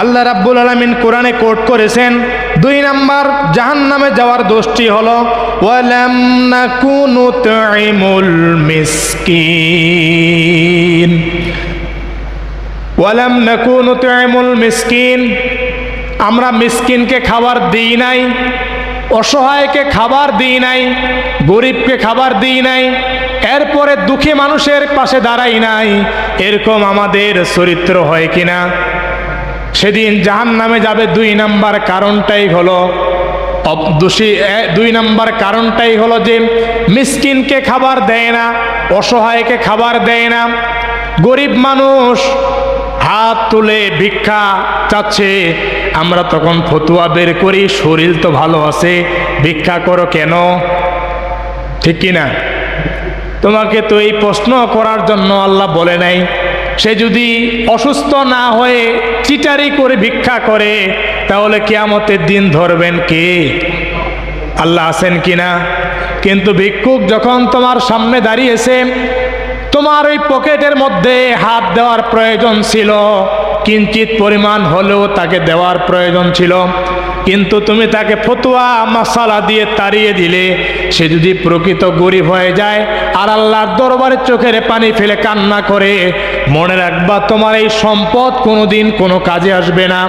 আল্লাহ রাব্বুল আলামিন কোরআনে কোট করেছেন 2 নাম্বার জাহান্নামে যাওয়ার দোষটি হলো ওয়ালাম নাকু নুতঈমুল মিসকিন। ওয়ালাম নাকু নুতঈমুল মিসকিন, আমরা মিসকিনকে খাবার দিই নাই, অসহায়কে খাবার দিই নাই, গরিবকে খাবার দিই নাই, এরপরে দুঃখী মানুষের পাশে দাঁড়াই নাই। এরকম আমাদের চরিত্র হয় কিনা? সেদিন জাহান্নামে যাবে 2 নাম্বার কারণটাই হলো দোষী। 2 নাম্বার কারণটাই হলো যে মিসকিনকে খাবার দেয় না, অসহায়কে খাবার দেয় না। গরিব মানুষ হাত তুলে ভিক্ষা চাচ্ছে, আমরা তখন ফতুয়া বের করি, শরীর তো ভালো আছে, ভিক্ষা করো কেন? ঠিক কিনা? তোমাকে তো এই প্রশ্ন করার জন্য আল্লাহ বলে নাই। সে যদি অসুস্থ না হয়ে চিটারি করে ভিক্ষা করে, তাহলে কিয়ামতের দিন ধরবেন কে? আল্লাহ আছেন কিনা? কিন্তু ভিক্ষুক যখন তোমার সামনে দাঁড়িয়েছে, তোমার ওই পকেটের মধ্যে হাত দেওয়ার প্রয়োজন ছিল, কিঞ্চিত পরিমাণ হলেও তাকে দেওয়ার প্রয়োজন ছিল, কিন্তু তুমি তাকে ফতুয়া মাসালা দিয়ে তাড়িয়ে দিলে। সে যদি প্রকৃত গরিব হয়ে যায় আর আল্লাহর দরবারে চোখের পানি ফেলে কান্না করে, মনে রাখবা তোমার এই সম্পদ কোনোদিন কোনো কাজে আসবে না।